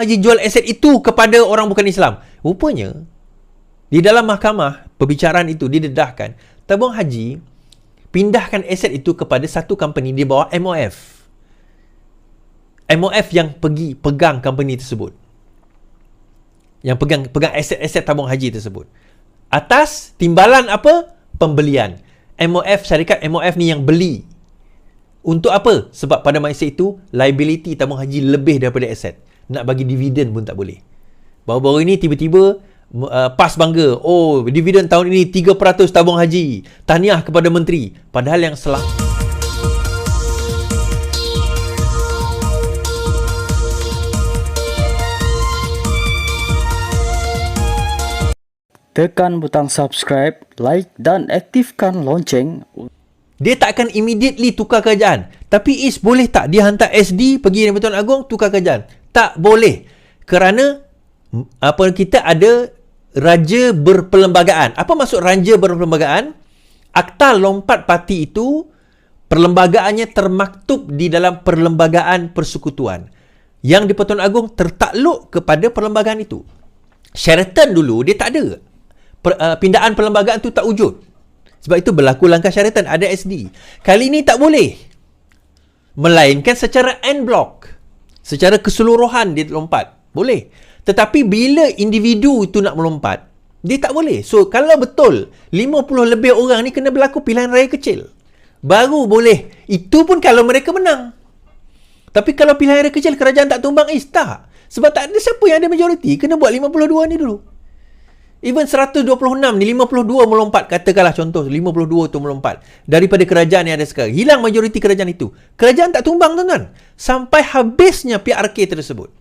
Haji jual aset itu kepada orang bukan Islam. Rupanya, di dalam mahkamah, perbicaraan itu didedahkan, tabung haji pindahkan aset itu kepada satu company di bawah MOF. MOF yang pergi pegang company tersebut. Yang pegang aset-aset tabung haji tersebut. Atas timbalan apa? Pembelian. MOF, syarikat MOF ni yang beli. Untuk apa? Sebab pada masa itu, liability tabung haji lebih daripada aset. Nak bagi dividen pun tak boleh. Baru-baru ini tiba-tiba PAS bangga. Oh, dividen tahun ini 3% tabung haji. Tahniah kepada menteri. Padahal yang tekan butang subscribe, like dan aktifkan lonceng. dia tak akan immediately tukar kerajaan. Tapi boleh tak dia hantar SD pergi dengan Pertuan Agong tukar kerajaan? Tak boleh. Kerana kita ada raja berperlembagaan. Apa maksud raja berperlembagaan? Akta lompat parti itu perlembagaannya termaktub di dalam perlembagaan persekutuan. Yang di Pertuan Agong tertakluk kepada perlembagaan itu. Sheraton dulu dia tak ada. Pindaan perlembagaan tu tak wujud. Sebab itu berlaku langkah Sheraton, ada SD. Kali ini tak boleh. Melainkan secara en bloc. Secara keseluruhan dia lompat. Boleh. Tetapi bila individu itu nak melompat, dia tak boleh. So, kalau betul 50 lebih orang ni kena berlaku pilihan raya kecil, baru boleh. Itu pun kalau mereka menang. Tapi kalau pilihan raya kecil kerajaan tak tumbang, tak. Sebab tak ada siapa yang ada majoriti. Kena buat 52 ni dulu. Even 126 ni 52 melompat, katakanlah contoh 52 tu melompat daripada kerajaan yang ada sekarang. Hilang majoriti kerajaan itu. Kerajaan tak tumbang, tuan-tuan. Sampai habisnya PRK tersebut.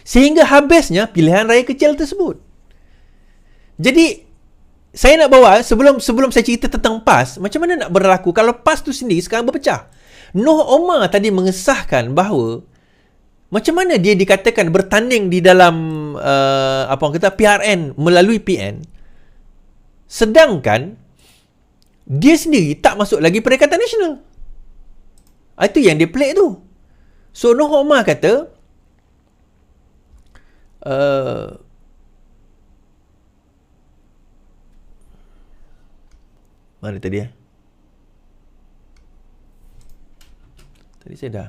Sehingga habisnya pilihan raya kecil tersebut. Jadi saya nak bawa sebelum saya cerita tentang PAS, macam mana nak berlaku kalau PAS tu sendiri sekarang berpecah. Noh Omar tadi mengesahkan bahawa macam mana dia dikatakan bertanding di dalam PRN melalui PN, sedangkan dia sendiri tak masuk lagi Perikatan Nasional. Itu yang dia pelik tu. So Noh Omar kata mana tadi Tadi saya dah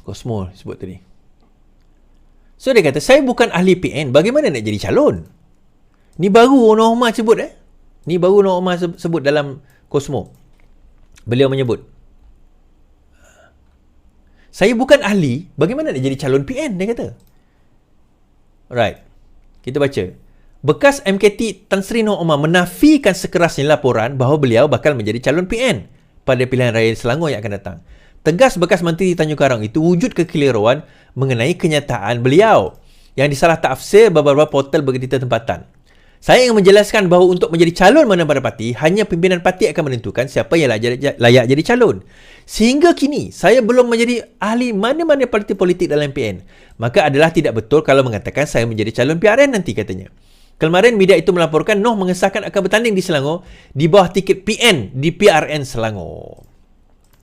Cosmo sebut tadi. So dia kata, saya bukan ahli PN, bagaimana nak jadi calon? Ni baru Noh Omar sebut Ni baru Noh Omar sebut dalam Cosmo. Beliau menyebut, saya bukan ahli, bagaimana nak jadi calon PN, dia kata. Right. Kita baca. Bekas MKT Tan Sri Noh Omar menafikan sekerasnya laporan bahawa beliau bakal menjadi calon PN pada pilihan raya Selangor yang akan datang. Tegas bekas Menteri Tanjung Karang itu wujud kekeliruan mengenai kenyataan beliau yang disalah tafsir beberapa portal berita tempatan. Saya ingin menjelaskan bahawa untuk menjadi calon mana-mana parti, hanya pimpinan parti akan menentukan siapa yang layak jadi calon. Sehingga kini, saya belum menjadi ahli mana-mana parti politik dalam PN. Maka adalah tidak betul kalau mengatakan saya menjadi calon PRN nanti, katanya. Kemarin media itu melaporkan Noh mengesahkan akan bertanding di Selangor di bawah tiket PN di PRN Selangor.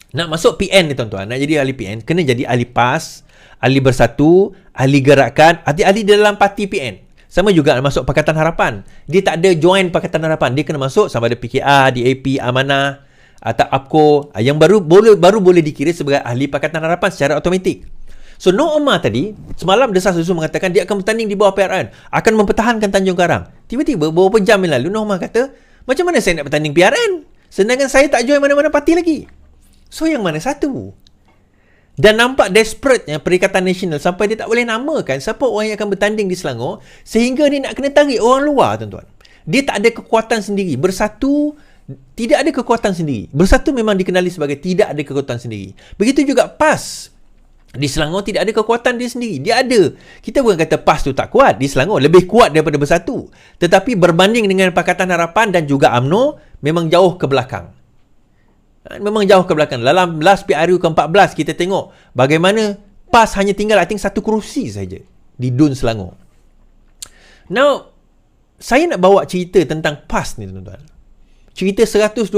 Nak masuk PN ni tuan-tuan, nak jadi ahli PN, kena jadi ahli PAS, ahli Bersatu, ahli Gerakan, ahli dalam parti PN. Sama juga masuk Pakatan Harapan. Dia tak ada join Pakatan Harapan. Dia kena masuk sama ada PKR, DAP, Amanah atau APCO yang baru boleh dikira sebagai ahli Pakatan Harapan secara automatik. So Noh Omar tadi semalam desas-desus mengatakan dia akan bertanding di bawah PRN, akan mempertahankan Tanjung Karang. Tiba-tiba beberapa jam yang lalu Noh Omar kata, macam mana saya nak bertanding PRN sedangkan saya tak join mana-mana parti lagi? So yang mana satu? Dan nampak desperate-nya Perikatan Nasional sampai dia tak boleh namakan siapa orang yang akan bertanding di Selangor, sehingga dia nak kena tarik orang luar, tuan-tuan. Dia tak ada kekuatan sendiri. Bersatu tidak ada kekuatan sendiri. Bersatu memang dikenali sebagai tidak ada kekuatan sendiri. Begitu juga PAS. Di Selangor tidak ada kekuatan dia sendiri. Dia ada. Kita bukan kata PAS tu tak kuat. Di Selangor lebih kuat daripada Bersatu. Tetapi berbanding dengan Pakatan Harapan dan juga UMNO, memang jauh ke belakang. Memang jauh ke belakang. Dalam last PRU ke-14 kita tengok bagaimana PAS hanya tinggal I think satu kerusi saja di DUN Selangor. Now, saya nak bawa cerita tentang PAS ni tuan-tuan. Cerita 126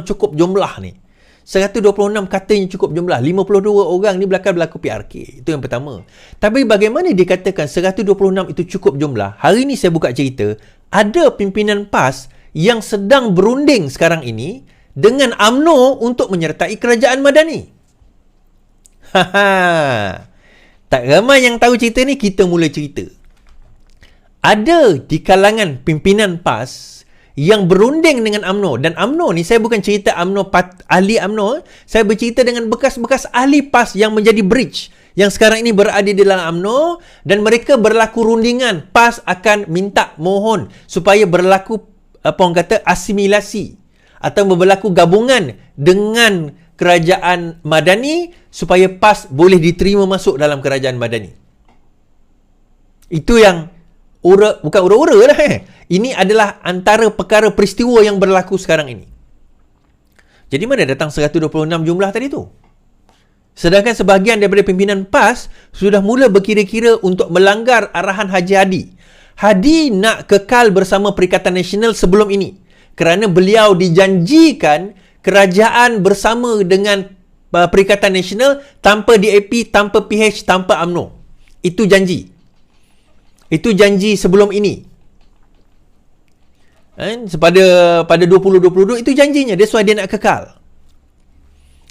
cukup jumlah ni. 126 katanya cukup jumlah. 52 orang ni belakang berlaku PRK. Itu yang pertama. Tapi bagaimana dikatakan 126 itu cukup jumlah? Hari ni saya buka cerita. Ada pimpinan PAS yang sedang berunding sekarang ini dengan UMNO untuk menyertai kerajaan Madani. Tak ramai yang tahu cerita ni, kita mula cerita. Ada di kalangan pimpinan PAS yang berunding dengan UMNO. Dan UMNO ni, saya bukan cerita UMNO ahli UMNO, saya bercerita dengan bekas-bekas ahli PAS yang menjadi bridge, yang sekarang ini berada di dalam UMNO, dan mereka berlaku rundingan. PAS akan minta mohon supaya berlaku asimilasi atau berlaku gabungan dengan kerajaan Madani supaya PAS boleh diterima masuk dalam kerajaan Madani. Itu yang bukan ura-ura lah. Ini adalah antara perkara peristiwa yang berlaku sekarang ini. Jadi mana datang 126 jumlah tadi tu? Sedangkan sebahagian daripada pimpinan PAS sudah mula berkira-kira untuk melanggar arahan Haji Hadi. Hadi nak kekal bersama Perikatan Nasional sebelum ini, kerana beliau dijanjikan kerajaan bersama dengan Perikatan Nasional tanpa DAP, tanpa PH, tanpa UMNO. Itu janji. Itu janji sebelum ini. Pada 2022 itu janjinya. That's why dia nak kekal.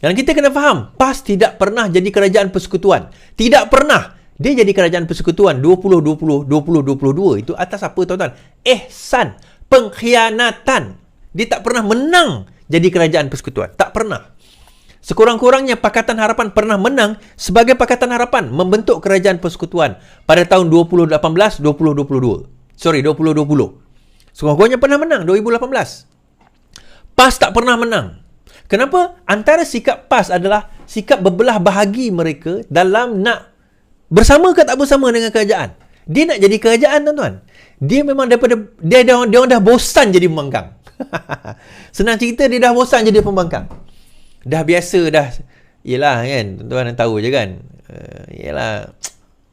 Dan kita kena faham, PAS tidak pernah jadi kerajaan persekutuan. Tidak pernah. Dia jadi kerajaan persekutuan 2020-2022. Itu atas apa tuan-tuan? Ihsan. Pengkhianatan. Dia tak pernah menang jadi kerajaan persekutuan. Tak pernah. Sekurang-kurangnya Pakatan Harapan pernah menang sebagai Pakatan Harapan membentuk kerajaan persekutuan pada tahun 2018-2022. 2020. Sekurang-kurangnya pernah menang 2018. PAS tak pernah menang. Kenapa? Antara sikap PAS adalah sikap berbelah bahagi mereka dalam nak bersama ke tak bersama dengan kerajaan. Dia nak jadi kerajaan, tuan-tuan. Dia memang dia dah bosan jadi pembangkang. Senang cerita, dia dah bosan jadi pembangkang. Dah biasa dah. Yelah kan, tuan-tuan tahu je kan. Yelah,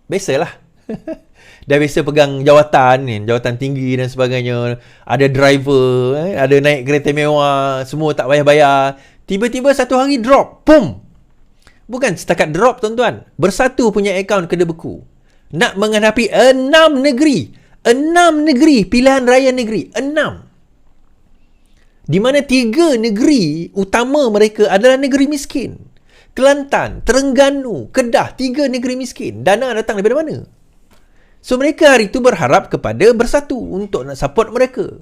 biasalah. Dah biasa pegang jawatan ni, jawatan tinggi dan sebagainya. Ada driver, ada naik kereta mewah, semua tak payah bayar. Tiba-tiba satu hari drop, pum. Bukan setakat drop, tuan-tuan. Bersatu punya akaun kena beku. Nak menghadapi 6 negeri. 6 negeri, pilihan raya negeri. 6. Di mana 3 negeri utama mereka adalah negeri miskin. Kelantan, Terengganu, Kedah, 3 negeri miskin. Dana datang daripada mana? So mereka hari itu berharap kepada Bersatu untuk nak support mereka.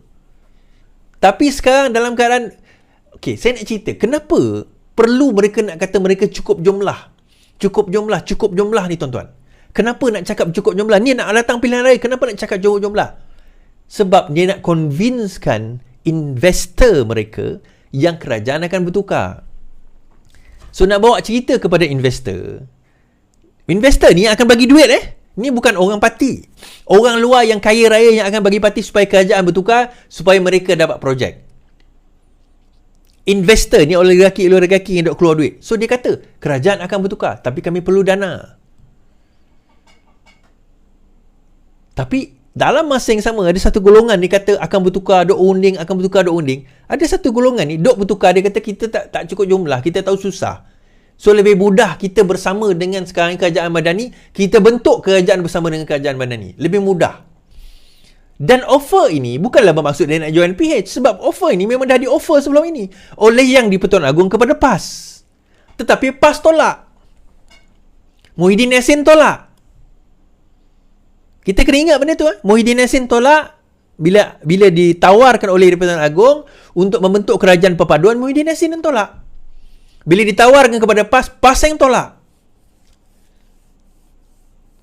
Tapi sekarang dalam keadaan, okey, saya nak cerita kenapa perlu mereka nak kata mereka cukup jumlah ni, tuan-tuan. Kenapa nak cakap cukup jumlah? Ni nak datang pilihan raya, kenapa nak cakap cukup jumlah? Sebab dia nak convincekan investor mereka yang kerajaan akan bertukar. So nak bawa cerita kepada investor ni akan bagi duit Ni bukan orang parti. Orang luar yang kaya raya yang akan bagi parti supaya kerajaan bertukar, supaya mereka dapat projek. Investor ni oligarki yang duk keluar duit. So dia kata, kerajaan akan bertukar, tapi kami perlu dana. Tapi dalam masa yang sama, ada satu golongan ni kata akan bertukar, duk unding. Ada satu golongan ni duk bertukar, dia kata kita tak cukup jumlah, kita tahu susah. So lebih mudah kita bersama dengan sekarang kerajaan Madani, kita bentuk kerajaan bersama dengan kerajaan Madani. Lebih mudah. Dan offer ini bukanlah bermaksud dia nak join PH, sebab offer ini memang dah di offer sebelum ini oleh Yang di-Pertuan Agong kepada PAS. Tetapi PAS tolak. Muhyiddin Yassin tolak. Kita kena ingat benda tu. Muhyiddin Yassin tolak bila ditawarkan oleh di-Pertuan Agong untuk membentuk kerajaan perpaduan. Muhyiddin Yassin tolak. Bila ditawarkan kepada PAS, PAS yang tolak.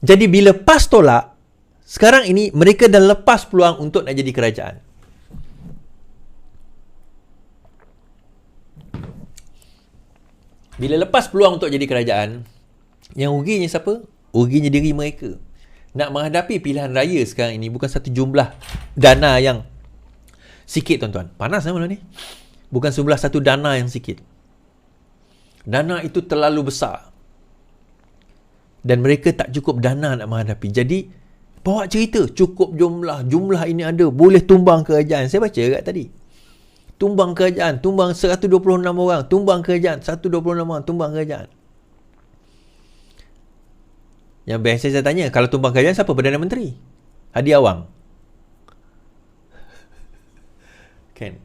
Jadi bila PAS tolak, sekarang ini mereka dah lepas peluang untuk nak jadi kerajaan. Bila lepas peluang untuk jadi kerajaan, yang ruginya siapa? Ruginya diri mereka. Nak menghadapi pilihan raya sekarang ini bukan satu jumlah dana yang sikit, tuan-tuan. Panas malam ni. Bukan sebelah satu dana yang sikit. Dana itu terlalu besar. Dan mereka tak cukup dana nak menghadapi. Jadi, Bawa cerita, cukup jumlah ini ada, boleh tumbang kerajaan. Saya baca kat tadi. Tumbang kerajaan, tumbang 126 orang, tumbang kerajaan, 126 orang, tumbang kerajaan. Yang biasa saya tanya, kalau tumbang kerajaan siapa? Perdana Menteri? Hadi Awang. Kan?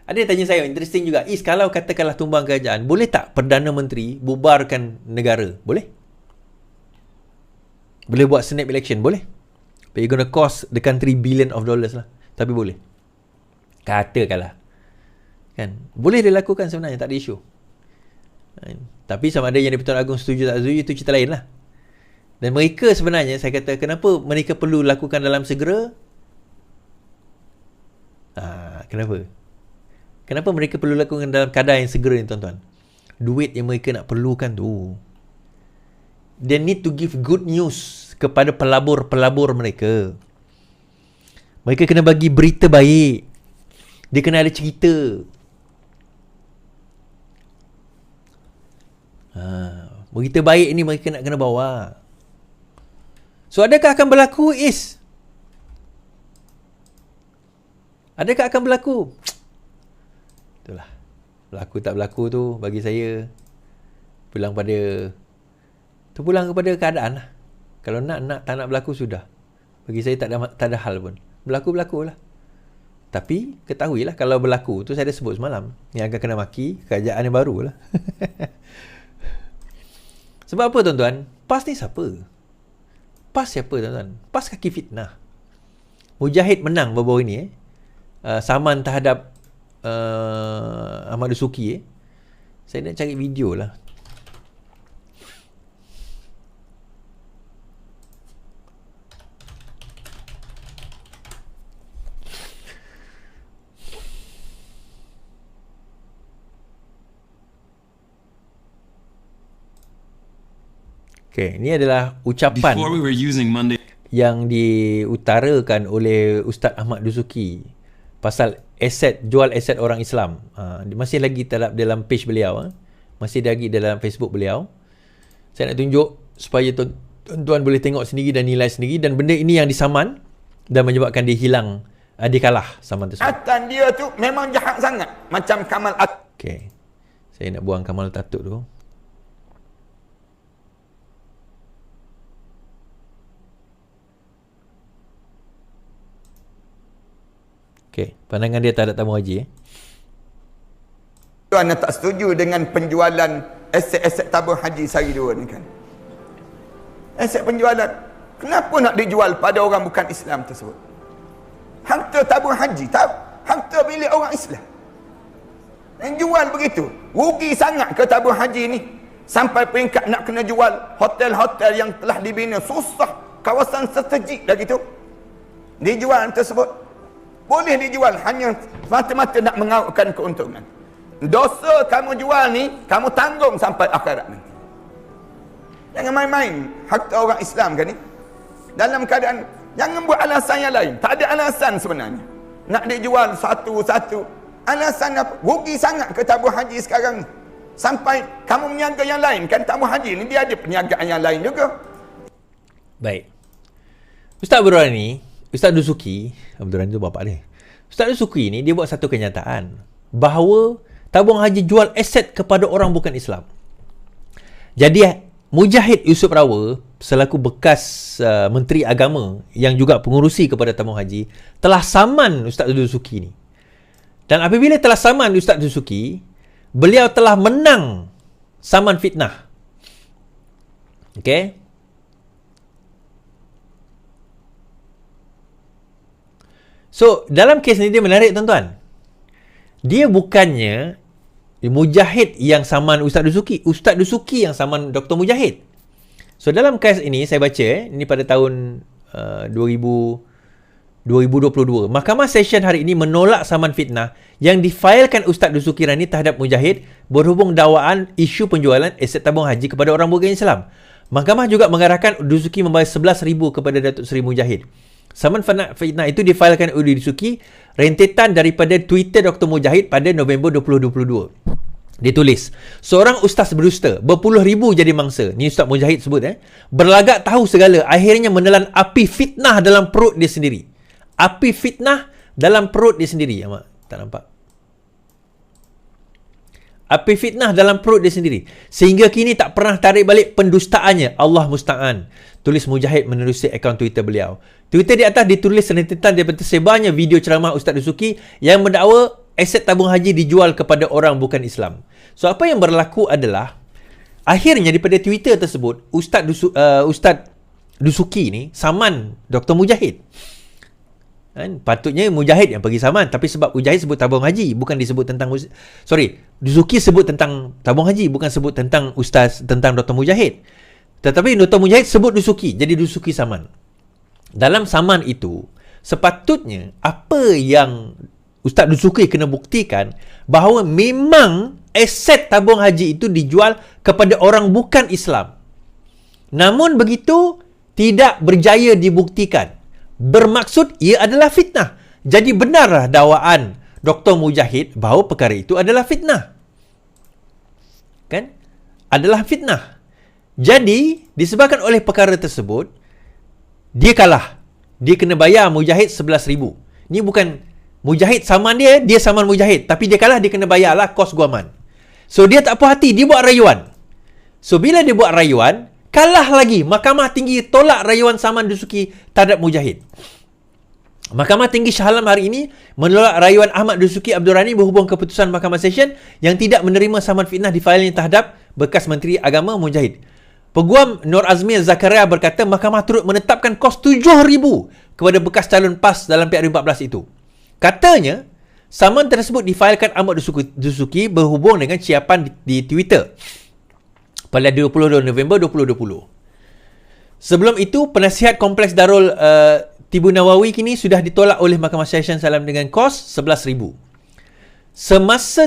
Ada yang tanya saya, interesting juga. Kalau katakanlah tumbang kerajaan, boleh tak Perdana Menteri bubarkan negara? Boleh? Boleh buat snap election? Boleh. But it's gonna cost the country billion of dollars lah. Tapi boleh. Katakanlah. Kan? Boleh dilakukan sebenarnya, tak ada isu. Tapi sama ada yang di-Pertuan Agong setuju tak setuju, itu cerita lain lah. Dan mereka sebenarnya, saya kata, kenapa mereka perlu lakukan dalam segera? Kenapa? Kenapa mereka perlu lakukan dalam keadaan yang segera ni, tuan-tuan? Duit yang mereka nak perlukan tu. They need to give good news kepada pelabur-pelabur mereka. Mereka kena bagi berita baik. Dia kena ada cerita. Berita baik ni mereka nak kena bawa. So, adakah akan berlaku, Is? Adakah akan berlaku? Itulah. Berlaku tak berlaku tu, bagi saya, terpulang kepada keadaan lah. Kalau nak tak nak berlaku, sudah. Bagi saya tak ada hal pun. Berlaku lah. Tapi ketahuilah, kalau berlaku tu, saya dah sebut semalam, yang akan kena maki kerajaan yang baru lah. Sebab apa, tuan-tuan? PAS ni siapa? PAS siapa, tuan-tuan? PAS kaki fitnah. Mujahid menang baru-baru ni. Saman terhadap Ahmad Dusuki. Saya nak cari video lah. Okay, ini adalah ucapan yang diutarakan oleh Ustaz Ahmad Dusuki pasal jual aset orang Islam. Masih lagi dalam page beliau, masih lagi dalam Facebook beliau. Saya nak tunjuk supaya tuan-tuan boleh tengok sendiri dan nilai sendiri, dan benda ini yang disaman dan menyebabkan dia hilang, dia kalah saman tersebut. Atan dia tu memang jahat sangat, macam Kamal Okay, saya nak buang Kamal Tatuk tu. Okay, pandangan dia terhadap tamu haji. Tuan tak setuju dengan penjualan aset-aset tabung haji sehari dua ni kan? Aset penjualan, kenapa nak dijual pada orang bukan Islam tersebut? Harta tabung haji, harta milik orang Islam. Yang jual begitu, rugi sangat ke tabung haji ni, sampai peringkat nak kena jual hotel-hotel yang telah dibina, susah, kawasan strategik dah gitu, dijual tersebut. Boleh dijual hanya mata-mata nak mengautkan keuntungan. Dosa kamu jual ni, kamu tanggung sampai akhirat nanti. Jangan main-main harta orang Islam kan ni. Dalam keadaan, jangan buat alasan yang lain. Tak ada alasan sebenarnya nak dijual satu-satu. Alasan apa? Rugi sangat ke tabung haji sekarang ni. Sampai kamu meniaga yang lain. Kan tabung haji ni dia ada perniagaan yang lain juga. Baik. Ustaz Ustaz Dusuki, Abdul Rahman tu bapa dia. Ustaz Dusuki ni dia buat satu kenyataan bahawa tabung haji jual aset kepada orang bukan Islam. Jadi Mujahid Yusof Rawa selaku bekas Menteri Agama yang juga pengurusi kepada tabung haji telah saman Ustaz Dusuki ni. Dan apabila telah saman Ustaz Dusuki, beliau telah menang saman fitnah. Okey? So, dalam kes ni dia menarik, tuan-tuan. Dia bukannya Mujahid yang saman Ustaz Dusuki. Ustaz Dusuki yang saman Dr. Mujahid. So, dalam kes ini, saya baca, ini pada tahun 2022. Mahkamah Session hari ini menolak saman fitnah yang difailkan Ustaz Dusuki Rani terhadap Mujahid berhubung dakwaan isu penjualan aset tabung haji kepada orang bukan Islam. Mahkamah juga mengarahkan Dusuki membayar 11,000 kepada Datuk Seri Mujahid. Saman fitnah itu difailkan oleh Dusuki rentetan daripada Twitter Dr. Mujahid pada November 2022. Dia tulis, seorang ustaz berdusta, berpuluh ribu jadi mangsa. Ni Ustaz Mujahid sebut berlagak tahu segala, akhirnya menelan api fitnah dalam perut dia sendiri. Api fitnah dalam perut dia sendiri. Tak nampak. Api fitnah dalam perut dia sendiri. Sehingga kini tak pernah tarik balik pendustaannya. Allah musta'an. Tulis Mujahid menerusi akaun Twitter beliau. Twitter di atas ditulis rentetan daripada tersebarnya video ceramah Ustaz Dusuki yang mendakwa aset tabung haji dijual kepada orang bukan Islam. So, apa yang berlaku adalah akhirnya daripada Twitter tersebut, Ustaz Dusuki ni saman Dr. Mujahid. Patutnya Mujahid yang pergi saman, tapi sebab Mujahid sebut tabung haji, bukan disebut tentang Dusuki sebut tentang tabung haji, bukan sebut tentang tentang Dr. Mujahid. Tetapi Dr. Mujahid sebut Dusuki, jadi Dusuki saman. Dalam saman itu, sepatutnya apa yang Ustaz Dusuki kena buktikan bahawa memang aset tabung haji itu dijual kepada orang bukan Islam. Namun begitu tidak berjaya dibuktikan. Bermaksud ia adalah fitnah. Jadi benarlah dakwaan Dr. Mujahid bahawa perkara itu adalah fitnah. Kan? Adalah fitnah. Jadi disebabkan oleh perkara tersebut, dia kalah. Dia kena bayar Mujahid 11,000. Ni bukan Mujahid saman dia saman Mujahid. Tapi dia kalah, dia kena bayarlah kos guaman. So, dia tak puas hati, dia buat rayuan. So, bila dia buat rayuan, kalah lagi. Mahkamah Tinggi tolak rayuan saman Dusuki terhadap Mujahid. Mahkamah Tinggi Shah Alam hari ini menolak rayuan Ahmad Dusuki Abdul Rani berhubung keputusan Mahkamah Session yang tidak menerima saman fitnah difailnya terhadap bekas Menteri Agama Mujahid. Peguam Nur Azmi Zakaria berkata mahkamah turut menetapkan kos 7,000 kepada bekas calon PAS dalam PRU14 itu. Katanya, saman tersebut difailkan Ahmad Dusuki berhubung dengan ciapan di Twitter pada 22 November 2020. Sebelum itu, penasihat Kompleks Darul Tibu Nawawi kini sudah ditolak oleh Mahkamah Session Salam dengan kos 11,000. Semasa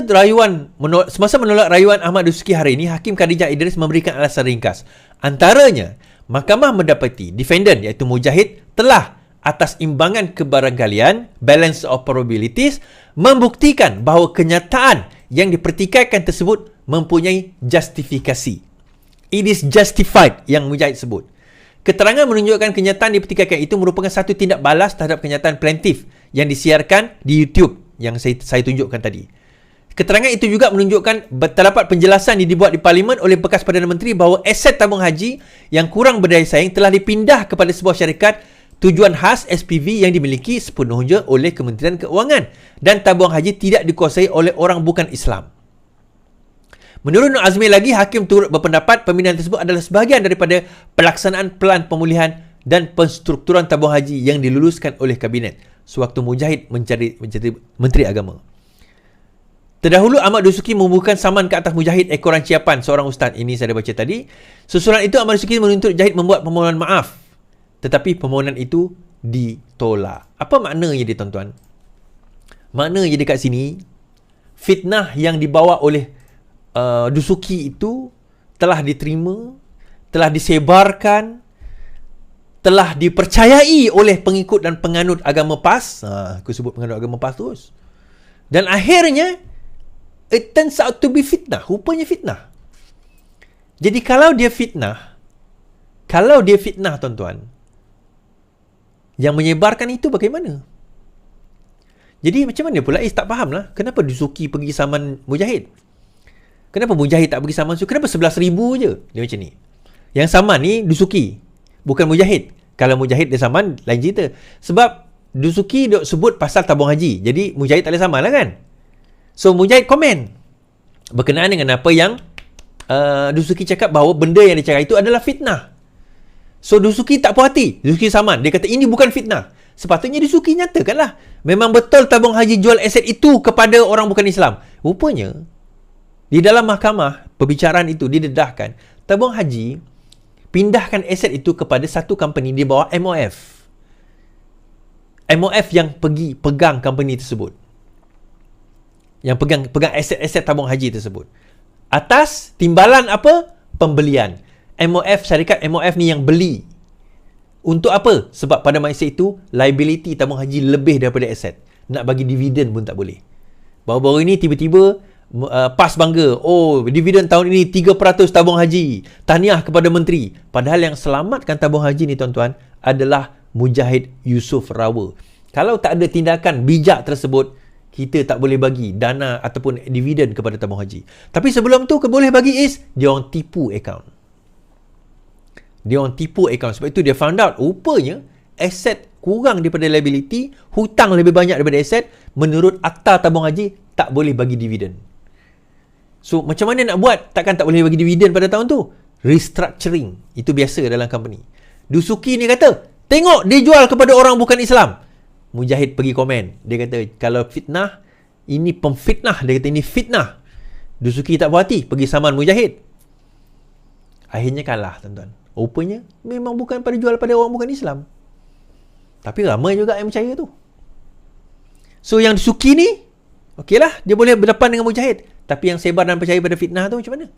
menolak rayuan Ahmad Dusuki hari ini, Hakim Khadijah Idris memberikan alasan ringkas. Antaranya, mahkamah mendapati defendant iaitu Mujahid telah atas imbangan kebarangkalian, balance of probabilities, membuktikan bahawa kenyataan yang dipertikaikan tersebut mempunyai justifikasi. It is justified yang Mujahid sebut. Keterangan menunjukkan kenyataan dipertikaikan itu merupakan satu tindak balas terhadap kenyataan plaintiff yang disiarkan di YouTube yang saya tunjukkan tadi. Keterangan itu juga menunjukkan terdapat penjelasan yang dibuat di Parlimen oleh bekas Perdana Menteri bahawa aset tabung haji yang kurang berdaya saing telah dipindah kepada sebuah syarikat tujuan khas SPV yang dimiliki sepenuhnya oleh Kementerian Keuangan dan tabung haji tidak dikuasai oleh orang bukan Islam. Menurut Nur Azmi lagi, Hakim turut berpendapat pemindahan tersebut adalah sebahagian daripada pelaksanaan pelan pemulihan dan penstrukturan tabung haji yang diluluskan oleh Kabinet sewaktu Mujahid menjadi Menteri Agama. Terdahulu, Ahmad Dusuki membubuhkan saman ke atas Mujahid ekoran ciapan seorang ustaz. Ini saya dah baca tadi. Susulan itu, Ahmad Dusuki menuntut Mujahid membuat permohonan maaf. Tetapi permohonan itu ditolak. Apa maknanya dia, tuan-tuan? Maknanya dekat sini, fitnah yang dibawa oleh Dusuki itu telah diterima, telah disebarkan, telah dipercayai oleh pengikut dan penganut agama PAS. Aku sebut penganut agama PAS terus. Dan akhirnya, it turns out to be fitnah. Rupanya fitnah. Jadi kalau dia fitnah, tuan-tuan, yang menyebarkan itu bagaimana? Jadi macam mana pula? Tak faham lah. Kenapa Dusuki pergi saman Mujahid? Kenapa Mujahid tak pergi saman? Kenapa 11,000 je? Dia macam ni. Yang saman ni Dusuki, bukan Mujahid. Kalau Mujahid dia saman, lain cerita. Sebab Dusuki duk sebut pasal tabung haji. Jadi Mujahid tak boleh saman lah kan? So Mujahid komen berkenaan dengan apa yang Dusuki cakap bahawa benda yang dia cakap itu adalah fitnah. So Dusuki tak puas hati. Dusuki saman. Dia kata ini bukan fitnah. Sepatutnya Dusuki nyatakanlah memang betul tabung haji jual aset itu kepada orang bukan Islam. Rupanya di dalam mahkamah perbicaraan itu didedahkan tabung haji pindahkan aset itu kepada satu company di bawah MOF. MOF yang pergi pegang company tersebut. Yang pegang aset-aset tabung haji tersebut. Atas timbalan apa? Pembelian. MOF, syarikat MOF ni yang beli. Untuk apa? Sebab pada masa itu liability tabung haji lebih daripada aset. Nak bagi dividen pun tak boleh. Baru-baru ini tiba-tiba PAS bangga, oh dividen tahun ini 3% tabung haji, tahniah kepada menteri. Padahal yang selamatkan tabung haji ni tuan-tuan adalah Mujahid Yusof Rawa. Kalau tak ada tindakan bijak tersebut, kita tak boleh bagi dana ataupun dividen kepada tabung haji. Tapi sebelum tu boleh bagi dia orang tipu akaun. Sebab itu dia found out rupanya aset kurang daripada liability, hutang lebih banyak daripada aset. Menurut akta tabung haji tak boleh bagi dividen. So macam mana nak buat? Takkan tak boleh bagi dividen pada tahun tu? Restructuring. Itu biasa dalam company. Dusuki ni kata, tengok dia jual kepada orang bukan Islam. Mujahid pergi komen. Dia kata, kalau fitnah, ini pemfitnah. Dia kata, ini fitnah. Dusuki tak puas hati, pergi saman Mujahid. Akhirnya kalah, tuan-tuan. Rupanya, memang bukan pada jual pada orang bukan Islam. Tapi ramai juga yang percaya tu. So, yang Dusuki ni, okeylah, dia boleh berdepan dengan Mujahid. Tapi yang sebar dan percaya pada fitnah tu macam mana?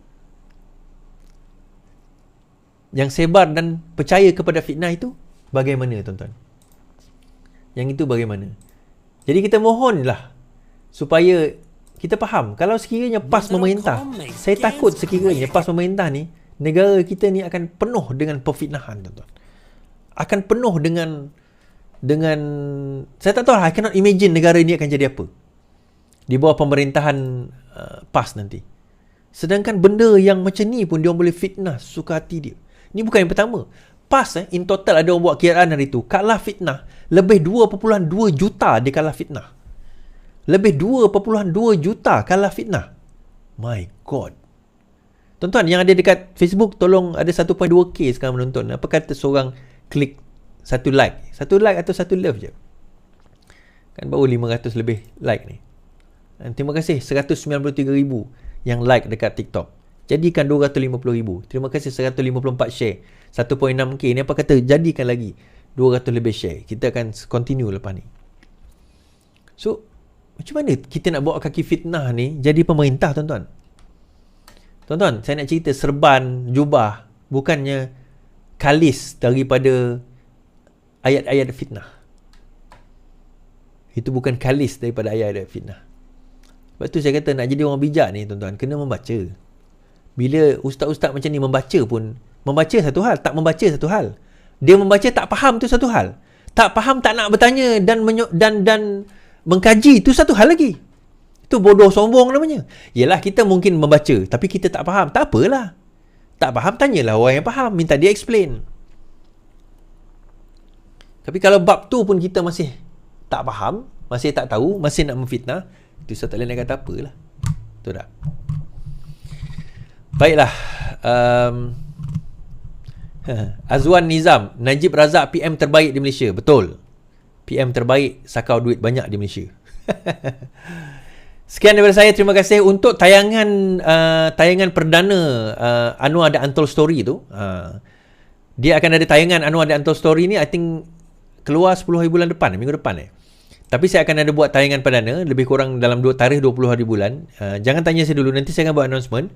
Yang sebar dan percaya kepada fitnah itu, bagaimana, tuan-tuan? Yang itu bagaimana? Jadi kita mohonlah supaya kita faham. Kalau sekiranya PAS memerintah, saya takut sekiranya PAS memerintah ni, negara kita ni akan penuh dengan perfitnahan, tuan-tuan. Akan penuh dengan saya tak tahu lah, I cannot imagine negara ni akan jadi apa di bawah pemerintahan PAS nanti. Sedangkan benda yang macam ni pun dia boleh fitnah suka hati dia. Ni bukan yang pertama. PAS in total ada orang buat kiraan hari tu, kalah fitnah lebih 2.2 juta dia kalah fitnah. Lebih 2.2 juta kalah fitnah. My God. Tuan-tuan yang ada dekat Facebook, tolong, ada 1.2k sekarang menonton. Apa kata seorang klik satu like atau satu love je. Kan baru 500 lebih like ni. Dan terima kasih 193,000 yang like dekat TikTok. Jadikan 250,000. Terima kasih 154 share. 1.6k ni apa kata jadikan lagi 200 lebih share. Kita akan continue lepas ni. So, macam mana kita nak bawa kaki fitnah ni jadi pemerintah, tuan-tuan? Tuan-tuan, saya nak cerita serban, jubah bukannya kalis daripada ayat-ayat fitnah. Itu bukan kalis daripada ayat-ayat fitnah. Sebab tu saya kata nak jadi orang bijak ni, tuan-tuan, kena membaca. Bila ustaz-ustaz macam ni membaca pun, membaca satu hal, tak membaca satu hal. Dia membaca tak faham tu satu hal. Tak faham tak nak bertanya dan mengkaji tu satu hal lagi. Itu bodoh sombong namanya. Yelah, kita mungkin membaca tapi kita tak faham. Tak apalah. Tak faham, tanyalah orang yang faham, minta dia explain. Tapi kalau bab tu pun kita masih tak faham, masih tak tahu, masih nak memfitnah, itu saya tak boleh nak kata apalah. Betul tak? Baiklah. Azwan Nizam, Najib Razak PM terbaik di Malaysia. Betul. PM terbaik, sakau duit banyak di Malaysia. Sekian daripada saya. Terima kasih untuk tayangan perdana Anwar The Untold Story tu. Dia akan ada tayangan Anwar The Untold Story ni, I think keluar 10 hari bulan depan, minggu depan. Tapi saya akan ada buat tayangan perdana lebih kurang dalam 2 tarikh 20 hari bulan. Jangan tanya saya dulu, nanti saya akan buat announcement.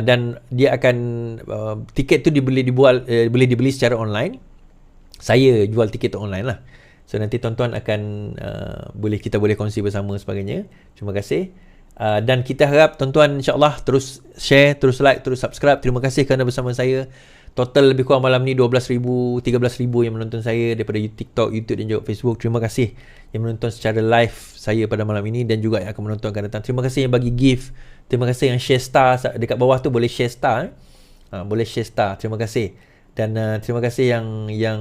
Dan dia akan tiket tu boleh dibeli secara online. Saya jual tiket tu online lah. So nanti tuan-tuan akan kita boleh kongsi bersama sebagainya. Terima kasih. Dan kita harap tuan-tuan insya-Allah terus share, terus like, terus subscribe. Terima kasih kerana bersama saya. Total lebih kurang malam ni 12,000, 13,000 yang menonton saya daripada TikTok, YouTube dan juga Facebook. Terima kasih yang menonton secara live saya pada malam ini dan juga yang akan menonton akan datang. Terima kasih yang bagi gift. Terima kasih yang share star dekat bawah tu, boleh share star. Boleh share star. Terima kasih. Dan terima kasih yang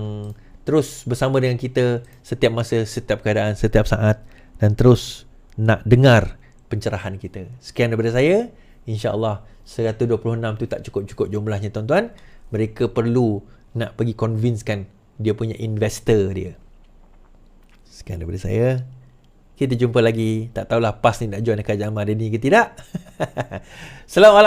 terus bersama dengan kita setiap masa, setiap keadaan, setiap saat dan terus nak dengar pencerahan kita. Sekian daripada saya. InsyaAllah 126 tu tak cukup-cukup jumlahnya, tuan-tuan. Mereka perlu nak pergi convincekan dia punya investor dia. Sekian daripada saya. Kita jumpa lagi. Tak tahulah PAS ni nak join kerajaan hari ni ke tidak. Assalamualaikum.